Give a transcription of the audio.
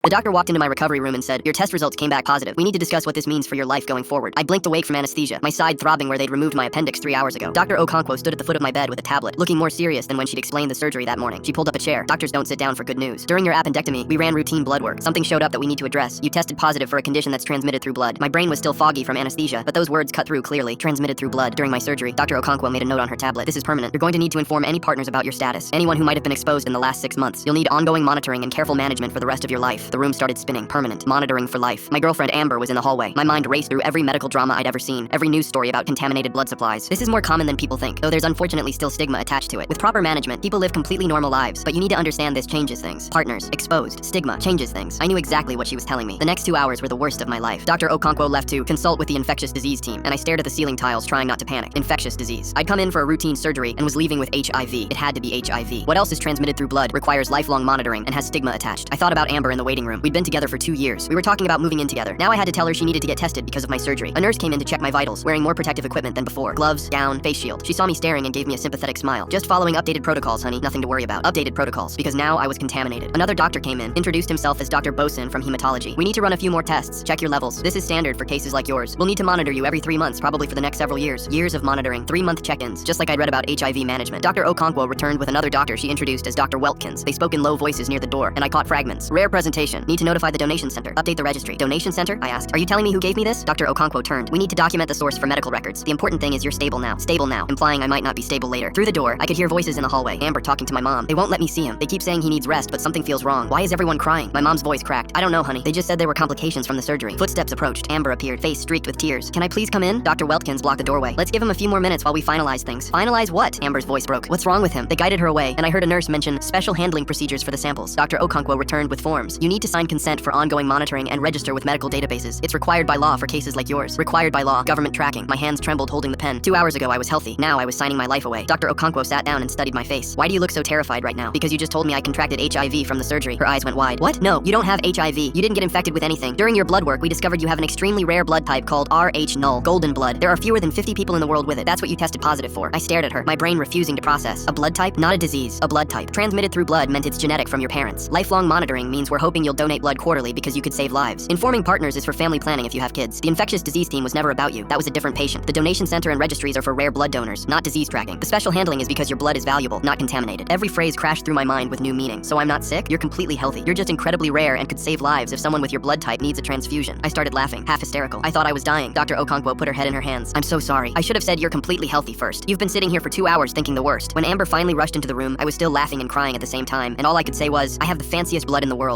The doctor walked into my recovery room and said, "Your test results came back positive. We need to discuss what this means for your life going forward." I blinked awake from anesthesia, my side throbbing where they'd removed my appendix 3 hours ago. Dr. Okonkwo stood at the foot of my bed with a tablet, looking more serious than when she'd explained the surgery that morning. She pulled up a chair. "Doctors don't sit down for good news. During your appendectomy, we ran routine blood work. Something showed up that we need to address. You tested positive for a condition that's transmitted through blood." My brain was still foggy from anesthesia, but those words cut through clearly. Transmitted through blood. During my surgery, Dr. Okonkwo made a note on her tablet. "This is permanent. You're going to need to inform any partners about your status. Anyone who might have been exposed in the last 6 months. You'll need ongoing monitoring and careful management for the rest of your life." The room started spinning. Permanent. Monitoring for life. My girlfriend Amber was in the hallway. My mind raced through every medical drama I'd ever seen, every news story about contaminated blood supplies. This is more common than people think, though there's unfortunately still stigma attached to it. With proper management, people live completely normal lives, but you need to understand this changes things. Partners, exposed, stigma, changes things. I knew exactly what she was telling me. The next 2 hours were the worst of my life. Dr. Okonkwo left to consult with the infectious disease team, and I stared at the ceiling tiles trying not to panic. Infectious disease. I'd come in for a routine surgery and was leaving with HIV. It had to be HIV. What else is transmitted through blood, requires lifelong monitoring, and has stigma attached? I thought about Amber in the waiting room. We'd been together for 2 years. We were talking about moving in together. Now I had to tell her she needed to get tested because of my surgery. A nurse came in to check my vitals, wearing more protective equipment than before. Gloves, gown, face shield. She saw me staring and gave me a sympathetic smile. "Just following updated protocols, honey. Nothing to worry about." Updated protocols, because now I was contaminated. Another doctor came in, introduced himself as Dr. Bosin from hematology. "We need to run a few more tests. Check your levels. This is standard for cases like yours. We'll need to monitor you every 3 months, probably for the next several years." Years of monitoring, 3-month check-ins, just like I'd read about HIV management. Dr. Okonkwo returned with another doctor she introduced as Dr. Weltkins. They spoke in low voices near the door, and I caught fragments. "Rare presentation. Need to notify the donation center. Update the registry." "Donation center?" I asked. "Are you telling me who gave me this?" Dr. Okonkwo turned. "We need to document the source for medical records. The important thing is you're stable now." Stable now, implying I might not be stable later. Through the door, I could hear voices in the hallway. Amber talking to my mom. "They won't let me see him. They keep saying he needs rest, but something feels wrong. Why is everyone crying?" My mom's voice cracked. "I don't know, honey. They just said there were complications from the surgery." Footsteps approached. Amber appeared, face streaked with tears. "Can I please come in?" Dr. Weltkins blocked the doorway. "Let's give him a few more minutes while we finalize things." "Finalize what?" Amber's voice broke. "What's wrong with him?" They guided her away, and I heard a nurse mention special handling procedures for the samples. Dr. Okonkwo returned with forms. "You need to sign consent for ongoing monitoring and register with medical databases. It's required by law for cases like yours." Required by law. Government tracking. My hands trembled holding the pen. 2 hours ago I was healthy. Now I was signing my life away. Dr. Okonkwo sat down and studied my face. "Why do you look so terrified right now?" "Because you just told me I contracted HIV from the surgery." Her eyes went wide. "What? No, you don't have HIV. You didn't get infected with anything. During your blood work, we discovered you have an extremely rare blood type called Rh null, golden blood. There are fewer than 50 people in the world with it. That's what you tested positive for." I stared at her, my brain refusing to process. A blood type? Not a disease. A blood type. Transmitted through blood meant it's genetic from your parents. Lifelong monitoring means we're hoping you'll donate blood quarterly because you could save lives. Informing partners is for family planning if you have kids. The infectious disease team was never about you. That was a different patient. The donation center and registries are for rare blood donors, not disease tracking. The special handling is because your blood is valuable, not contaminated. Every phrase crashed through my mind with new meaning. "So I'm not sick? You're completely healthy. You're just incredibly rare and could save lives if someone with your blood type needs a transfusion." I started laughing, half hysterical. I thought I was dying. Dr. Okonkwo put her head in her hands. "I'm so sorry. I should have said you're completely healthy first. You've been sitting here for 2 hours thinking the worst." When Amber finally rushed into the room, I was still laughing and crying at the same time, and all I could say was, "I have the fanciest blood in the world."